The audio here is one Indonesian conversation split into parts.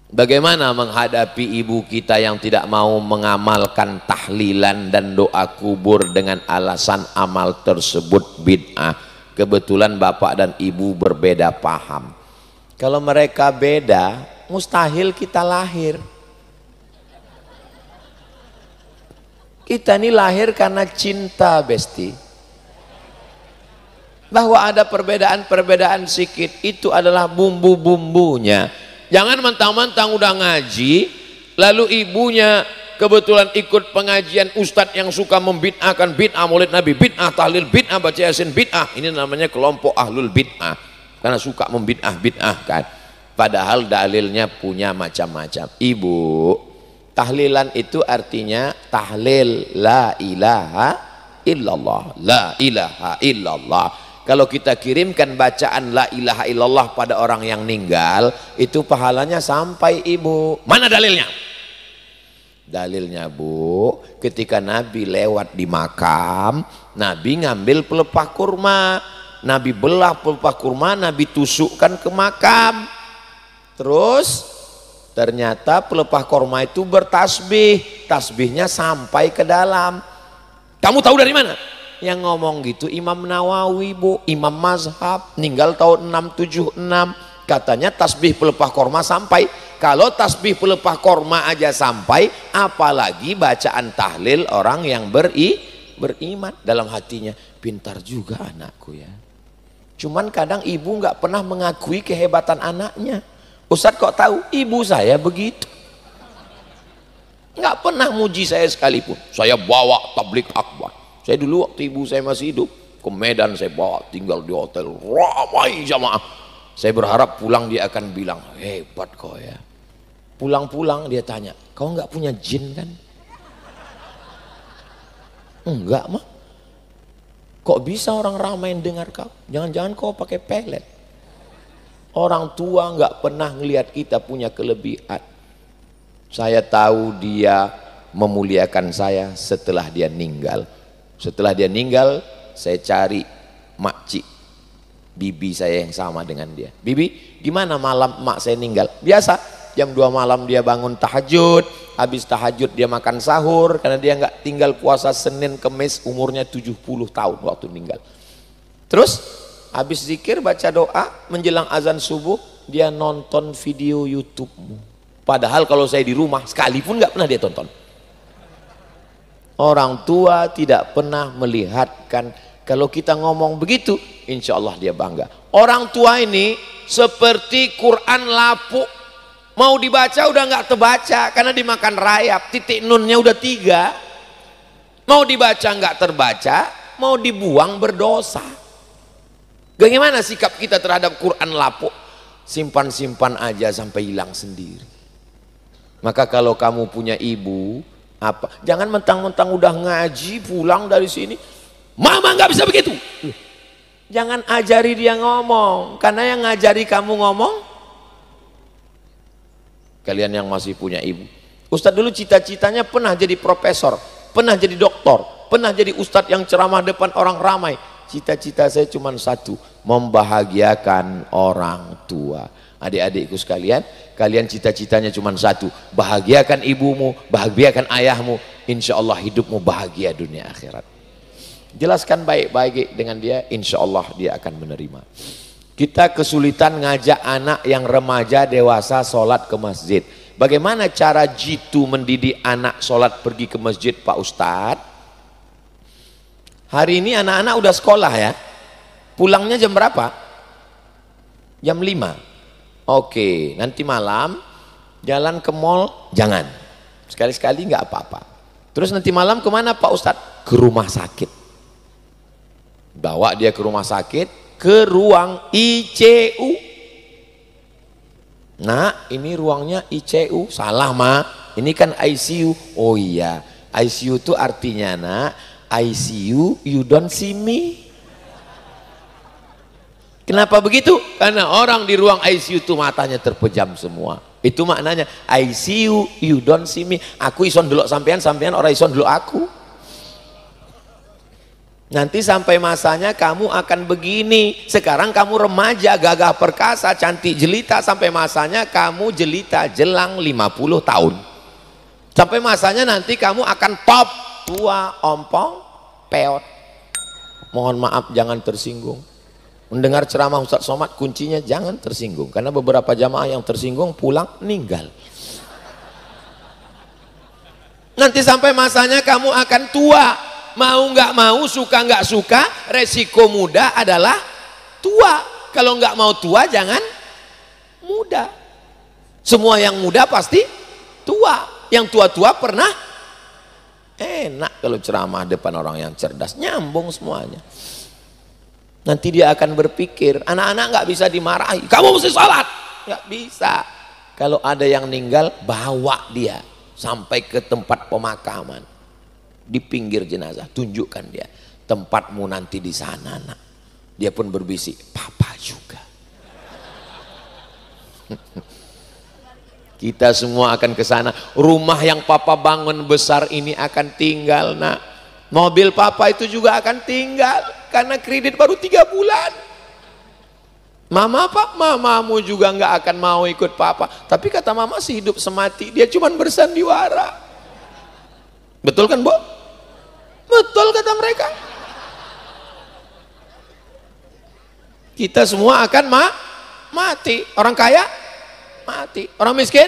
Bagaimana menghadapi ibu kita yang tidak mau mengamalkan tahlilan dan doa kubur dengan alasan amal tersebut bid'ah? Kebetulan bapak dan ibu berbeda paham. Kalau mereka beda, mustahil kita lahir. Kita ini lahir karena cinta, besti. Bahwa ada perbedaan-perbedaan sedikit, itu adalah bumbu-bumbunya. Jangan mentang-mentang udah ngaji, lalu ibunya kebetulan ikut pengajian ustadz yang suka membid'ahkan, bid'ah maulid nabi, bid'ah tahlil, bid'ah baca yasin, bid'ah. Ini namanya kelompok ahlul bid'ah, karena suka membid'ah-bid'ahkan. Padahal dalilnya punya macam-macam. Ibu, tahlilan itu artinya tahlil la ilaha illallah, la ilaha illallah. Kalau kita kirimkan bacaan la ilaha illallah pada orang yang meninggal, itu pahalanya sampai, ibu. Mana dalilnya? Dalilnya, bu, ketika Nabi lewat di makam, Nabi ngambil pelepah kurma, Nabi belah pelepah kurma, Nabi tusukkan ke makam. Terus ternyata pelepah kurma itu bertasbih, tasbihnya sampai ke dalam. Kamu tahu dari mana? Yang ngomong gitu Imam Nawawi, bu, imam mazhab, meninggal tahun 676. Katanya tasbih pelepah korma sampai. Kalau tasbih pelepah korma aja sampai, apalagi bacaan tahlil orang yang beriman. Dalam hatinya, pintar juga anakku ya. Cuman kadang ibu nggak pernah mengakui kehebatan anaknya. Ustadz kok tahu? Ibu saya begitu, nggak pernah muji saya sekalipun. Saya bawa tablik akbar. Saya dulu waktu ibu saya masih hidup ke Medan, saya bawa tinggal di hotel ramai jamaah. Saya berharap pulang dia akan bilang, hebat kau ya. Pulang-pulang dia tanya, kau nggak punya jin kan? Enggak mah. Kok bisa orang ramai dengar kau? Jangan-jangan kau pakai pelet. Orang tua nggak pernah ngelihat kita punya kelebihan. Saya tahu dia memuliakan saya setelah dia meninggal. Setelah dia meninggal, saya cari makcik bibi saya yang sama dengan dia. Bibi, gimana malam mak saya meninggal? Biasa, jam 2 malam dia bangun tahajud, habis tahajud dia makan sahur, karena dia nggak tinggal puasa Senin Kemis, umurnya 70 tahun waktu meninggal. Terus habis zikir, baca doa, menjelang azan subuh dia nonton video YouTube-mu. Padahal kalau saya di rumah sekalipun nggak pernah dia tonton. Orang tua tidak pernah melihatkan. Kalau kita ngomong begitu, insya Allah dia bangga. Orang tua ini seperti Quran lapuk, mau dibaca udah nggak terbaca karena dimakan rayap, titik nunnya udah 3. Mau dibaca nggak terbaca, mau dibuang berdosa. Bagaimana sikap kita terhadap Quran lapuk? Simpan-simpan aja sampai hilang sendiri. Maka kalau kamu punya ibu, apa? Jangan mentang-mentang udah ngaji pulang dari sini, mama nggak bisa begitu. Jangan ajari dia ngomong, karena yang ngajari kamu ngomong kalian yang masih punya ibu. Ustadz dulu cita-citanya pernah jadi profesor, pernah jadi doktor, pernah jadi ustadz yang ceramah depan orang ramai. Cita-cita saya cuma satu, membahagiakan orang tua. Adik-adikku sekalian, kalian cita-citanya cuma satu, bahagiakan ibumu, bahagiakan ayahmu, insya Allah hidupmu bahagia dunia akhirat. Jelaskan baik-baik dengan dia, insya Allah dia akan menerima. Kita kesulitan ngajak anak yang remaja dewasa sholat ke masjid. Bagaimana cara jitu mendidik anak sholat pergi ke masjid, Pak Ustadz? Hari ini anak-anak udah sekolah ya, pulangnya jam berapa? Jam 5. Oke, nanti malam jalan ke mall, jangan. Sekali-sekali nggak apa-apa. Terus nanti malam kemana Pak Ustadz? Ke rumah sakit. Bawa dia ke rumah sakit, ke ruang ICU. Nah, ini ruangnya ICU. Salah, Ma. Ini kan ICU. Oh iya, ICU itu artinya, nak, ICU, you don't see me. Kenapa begitu? Karena orang di ruang ICU itu matanya terpejam semua. Itu maknanya ICU, you don't see me. Aku ison delok sampean, sampean orang ison delok aku. Nanti sampai masanya kamu akan begini. Sekarang kamu remaja, gagah perkasa, cantik jelita. Sampai masanya kamu jelita jelang 50 tahun. Sampai masanya nanti kamu akan top, tua, ompong, peot. Mohon maaf, jangan tersinggung. Mendengar ceramah Ustadz Somad, kuncinya jangan tersinggung. Karena beberapa jamaah yang tersinggung pulang meninggal. Nanti sampai masanya kamu akan tua. Mau nggak mau, suka nggak suka, resiko muda adalah tua. Kalau nggak mau tua, jangan muda. Semua yang muda pasti tua. Yang tua-tua pernah enak kalau ceramah depan orang yang cerdas, nyambung semuanya. Nanti dia akan berpikir, anak-anak nggak bisa dimarahi, kamu mesti sholat. Nggak bisa. Kalau ada yang meninggal, bawa dia sampai ke tempat pemakaman. Di pinggir jenazah, tunjukkan dia, tempatmu nanti di sana, nak. Dia pun berbisik, papa juga. Kita semua akan ke sana. Rumah yang papa bangun besar ini akan tinggal, nak. Mobil papa itu juga akan tinggal karena kredit baru 3 bulan. Mama apa? Mamamu juga nggak akan mau ikut papa. Tapi kata mama sih hidup semati, dia cuma bersandiwara. Betul kan, Bu? Betul kata mereka. Kita semua akan mati. Orang kaya mati, orang miskin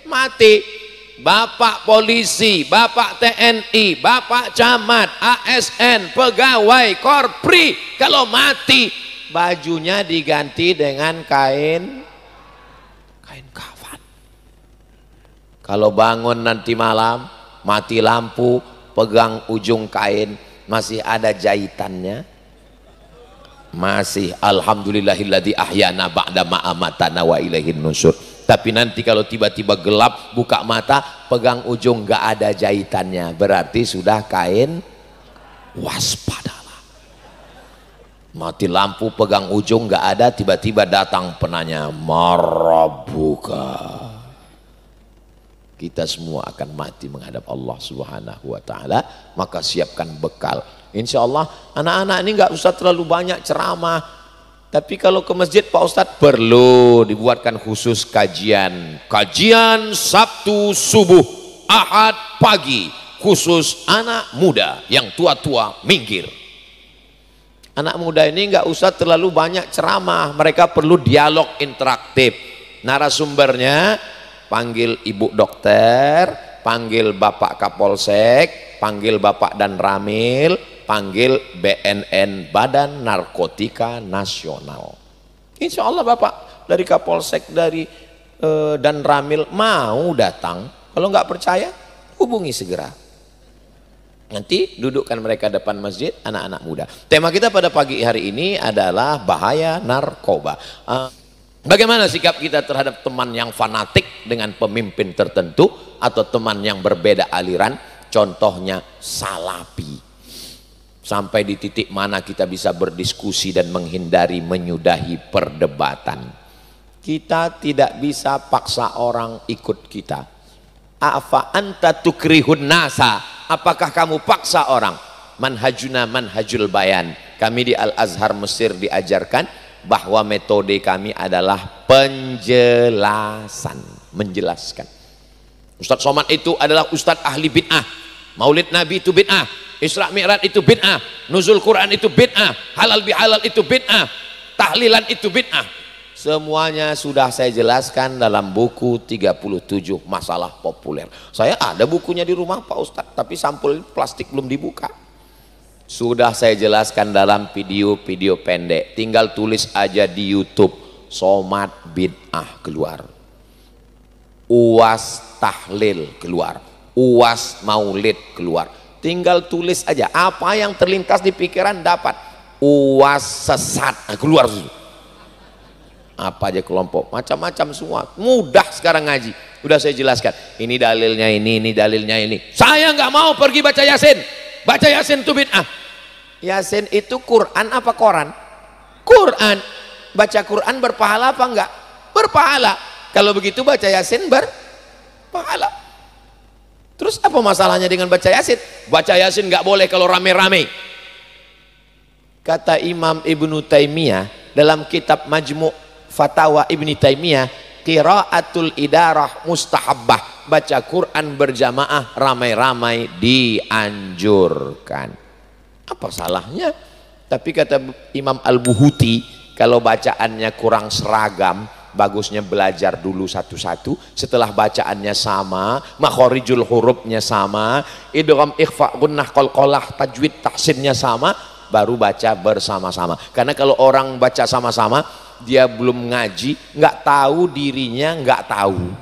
mati. Bapak polisi, bapak TNI, bapak camat, ASN, pegawai, korpri, kalau mati bajunya diganti dengan kain kafan. Kalau bangun nanti malam, mati lampu, pegang ujung kain, masih ada jahitannya, masih alhamdulillahilladzi ahyana ba'da ma amatana wa ilaihin nusyur. Tapi nanti kalau tiba-tiba gelap, buka mata, pegang ujung nggak ada jahitannya, berarti sudah kain. Waspadalah. Mati lampu, pegang ujung nggak ada, tiba-tiba datang penanya, marabuka. Kita semua akan mati menghadap Allah Subhanahu wa Ta'ala, maka siapkan bekal. Insya Allah anak-anak ini nggak usah terlalu banyak ceramah, tapi kalau ke masjid Pak Ustadz perlu dibuatkan khusus kajian Sabtu subuh, Ahad pagi, khusus anak muda. Yang tua-tua minggir. Anak muda ini nggak usah terlalu banyak ceramah, mereka perlu dialog interaktif. Narasumbernya panggil ibu dokter, panggil bapak kapolsek, panggil bapak dan ramil, panggil BNN, Badan Narkotika Nasional. Insya Allah bapak dari kapolsek, dari dan ramil mau datang. Kalau nggak percaya, hubungi segera. Nanti dudukkan mereka depan masjid, anak-anak muda. Tema kita pada pagi hari ini adalah bahaya narkoba. Bagaimana sikap kita terhadap teman yang fanatik dengan pemimpin tertentu atau teman yang berbeda aliran? Contohnya salafi. Sampai di titik mana kita bisa berdiskusi dan menghindari menyudahi perdebatan. Kita tidak bisa paksa orang ikut kita. Afa anta tukrihun nasa. Apakah kamu paksa orang? Manhajuna manhajul bayan. Kami di Al-Azhar Mesir diajarkan bahwa metode kami adalah penjelasan, menjelaskan. Ustadz Somad itu adalah ustadz ahli bid'ah. Maulid Nabi itu bid'ah, Isra Mi'raj itu bid'ah, nuzul Quran itu bid'ah, halal bihalal itu bid'ah, tahlilan itu bid'ah. Semuanya sudah saya jelaskan dalam buku 37 masalah populer. Saya ada bukunya di rumah Pak Ustadz, tapi sampul plastik belum dibuka. Sudah saya jelaskan dalam video-video pendek. Tinggal tulis aja di YouTube, Somad bid'ah keluar, UAS tahlil keluar, UAS maulid keluar. Tinggal tulis aja apa yang terlintas di pikiran dapat. UAS sesat keluar. Apa aja kelompok, macam-macam semua. Mudah sekarang ngaji. Udah saya jelaskan. Ini dalilnya ini dalilnya ini. Saya nggak mau pergi baca Yasin. Baca Yasin itu bid'ah. Yasin itu Quran apa Quran? Quran. Baca Quran berpahala apa enggak? Berpahala. Kalau begitu baca Yasin berpahala. Terus apa masalahnya dengan baca Yasin? Baca Yasin nggak boleh kalau rame-rame. Kata Imam Ibnu Taimiyah dalam kitab Majmu' Fatawa Ibnu Taimiyah, qiraatul idarah mustahabbah, baca Quran berjamaah ramai-ramai dianjurkan. Apa salahnya? Tapi kata Imam Al-Buhuti, kalau bacaannya kurang seragam, bagusnya belajar dulu satu-satu. Setelah bacaannya sama, makhorijul hurufnya sama, idgham ikhfa gunnah qalqalah tajwid tahsinnya sama, baru baca bersama-sama. Karena kalau orang baca sama-sama, dia belum ngaji, nggak tahu dirinya, nggak tahu.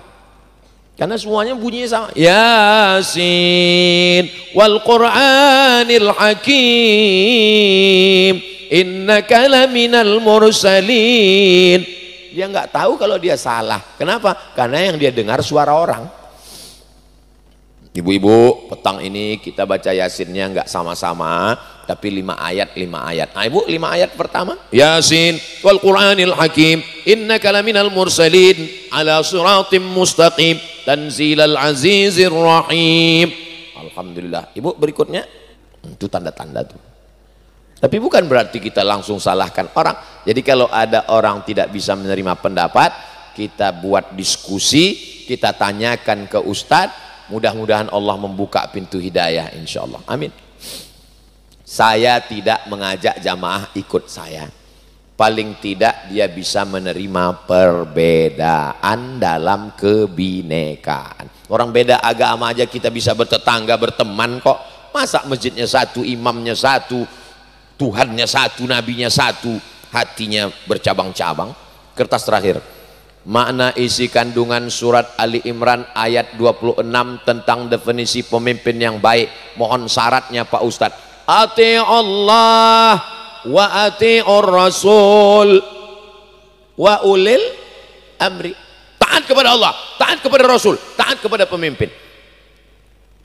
Karena semuanya bunyinya sama. Yasin wal Qur'anil Hakim innaka laminal mursalin. Dia nggak tahu kalau dia salah. Kenapa? Karena yang dia dengar suara orang. Ibu-ibu, petang ini kita baca Yasinnya nggak sama-sama, tapi 5 ayat 5 ayat. Nah ibu, 5 ayat pertama, Yasin wal Qur'anil Hakim innaka laminal mursalin ala siratim mustaqim tanzilal azizir rahim. Alhamdulillah. Ibu, berikutnya itu tanda-tanda tuh. Tapi bukan berarti kita langsung salahkan orang. Jadi kalau ada orang tidak bisa menerima pendapat, kita buat diskusi, kita tanyakan ke ustadz, mudah-mudahan Allah membuka pintu hidayah insyaallah. Amin. Saya tidak mengajak jamaah ikut saya. Paling tidak dia bisa menerima perbedaan dalam kebinekaan. Orang beda agama aja kita bisa bertetangga, berteman kok. Masa masjidnya satu, imamnya satu, Tuhannya satu, nabinya satu, hatinya bercabang-cabang. Kertas terakhir, makna isi kandungan surat Ali Imran ayat 26 tentang definisi pemimpin yang baik. Mohon syaratnya Pak Ustadz. Ati Allah wa ati'ur Rasul wa ulil amri. Taat kepada Allah, taat kepada Rasul, taat kepada pemimpin.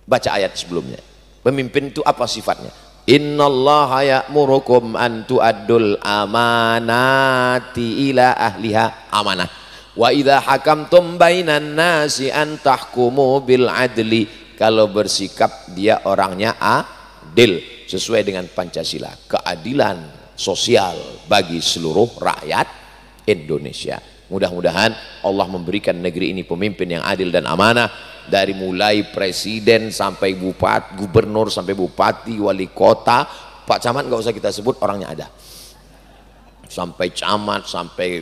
Baca ayat sebelumnya. Pemimpin itu apa sifatnya? Innallaha ya'murukum an tu'addul amanati ila ahliha, amanah. Wa idza hakamtum bainan nasi an tahkumu bil adli. Kalau bersikap dia orangnya adil sesuai dengan Pancasila, keadilan sosial bagi seluruh rakyat Indonesia. Mudah-mudahan Allah memberikan negeri ini pemimpin yang adil dan amanah, dari mulai presiden sampai bupati, gubernur sampai bupati, wali kota, Pak Camat nggak usah kita sebut, orangnya ada, sampai camat, sampai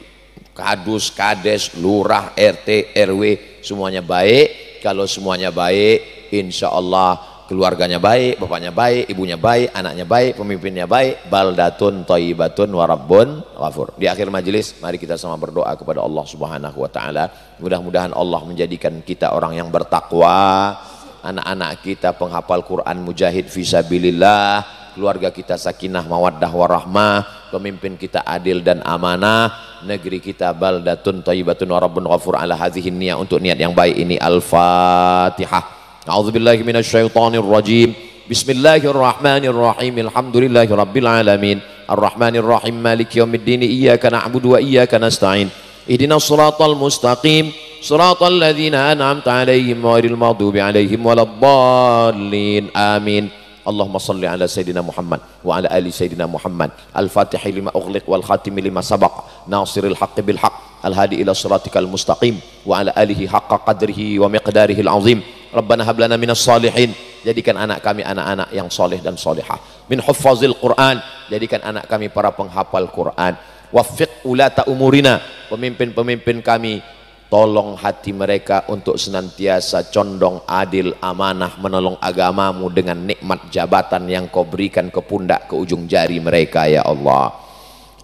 kadus, kades, lurah, RT, RW, semuanya baik. Kalau semuanya baik, insya Allah keluarganya baik, bapaknya baik, ibunya baik, anaknya baik, pemimpinnya baik. Baldatun thayyibatun wa rabbun ghafur. Di akhir majelis mari kita sama berdoa kepada Allah Subhanahu wa taala. Mudah-mudahan Allah menjadikan kita orang yang bertakwa, anak-anak kita penghafal Quran, mujahid fisabilillah, keluarga kita sakinah mawaddah warahmah, pemimpin kita adil dan amanah, negeri kita baldatun thayyibatun wa rabbun ghafur. Ala hadhihi niyah, untuk niat yang baik ini. Al-Fatihah. A'udzubillahi minasyaitonir rajim. Bismillahirrahmanirrahim. Alhamdulillahi rabbil alamin. Arrahmanir rahim. Maliki yaumiddin. Iyyaka na'budu wa iyyaka nasta'in. Ihdinas shiratal mustaqim. Shiratal ladzina an'amta 'alaihim ghairil maghdubi 'alaihim waladdallin. Amin. Allahumma salli ala Sayyidina Muhammad wa ala ali Sayyidina Muhammad. Al-Fatihi lima ughliq wal khatimi lima sabaq. Nasiril haqqi bil haqq. Al-hadi ila siratikal mustaqim wa ala alihi haqqa qadrihi wa miqdarihi al-azim. Rabbana hab lana minas salihin. Jadikan anak kami anak-anak yang soleh dan solehah. Min huffazil Quran. Jadikan anak kami para penghafal Quran. Waffiq ulata umurina. Pemimpin-pemimpin kami, tolong hati mereka untuk senantiasa condong, adil, amanah, menolong agamamu dengan nikmat jabatan yang kau berikan ke pundak, ke ujung jari mereka ya Allah.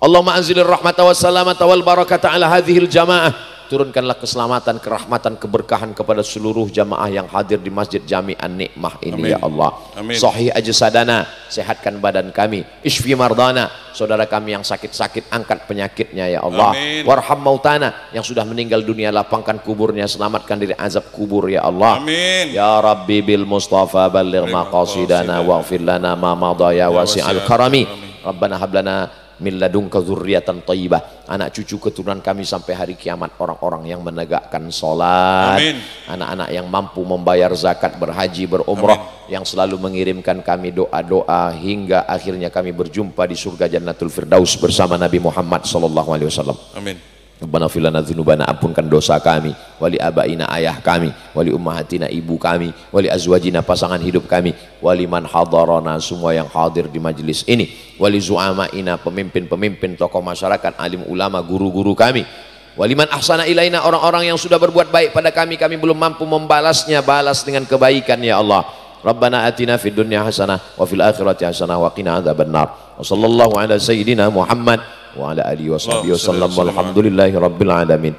Allahumma anzilir rahmata wa salamata wal barakata ala hadhil jamaah. Turunkanlah keselamatan, kerahmatan, keberkahan kepada seluruh jamaah yang hadir di Masjid Jami'an Nikmah ini. Amin. Ya Allah. Amin. Sahih ajsadana, sehatkan badan kami. Ishfi mardana, saudara kami yang sakit-sakit, angkat penyakitnya ya Allah. Amin. Warham mautana, yang sudah meninggal dunia, lapangkan kuburnya, selamatkan dari azab kubur ya Allah. Amin. Ya Rabbi bil Mustafa balligh maqasidana waghfir lana ma madha ya wasi'al karami. Rabbana hab lana min ladunka dzurriyyatan thayyibah. Anak cucu keturunan kami sampai hari kiamat orang-orang yang menegakkan salat. Anak-anak yang mampu membayar zakat, berhaji, berumrah, yang selalu mengirimkan kami doa-doa hingga akhirnya kami berjumpa di surga Jannatul Firdaus bersama Nabi Muhammad sallallahu alaihi wasallam. Amin. Rabbana fir lana dzunubana, ampunkan dosa kami, wali abaina ayah kami, wali ummahatina ibu kami, wali azwajina pasangan hidup kami, wali man hadarana semua yang hadir di majelis ini, wali zu'amaina pemimpin-pemimpin tokoh masyarakat, alim ulama, guru-guru kami, wali man ahsana ilaina orang-orang yang sudah berbuat baik pada kami, kami belum mampu membalasnya, balas dengan kebaikan ya Allah. Rabbana atina fid dunya hasanah wa fil akhirati hasanah wa qina adzabannar. Wa sallallahu ala sayyidina Muhammad wa ala alihi wa sahbihi wasallam walhamdulillahi rabbil alamin.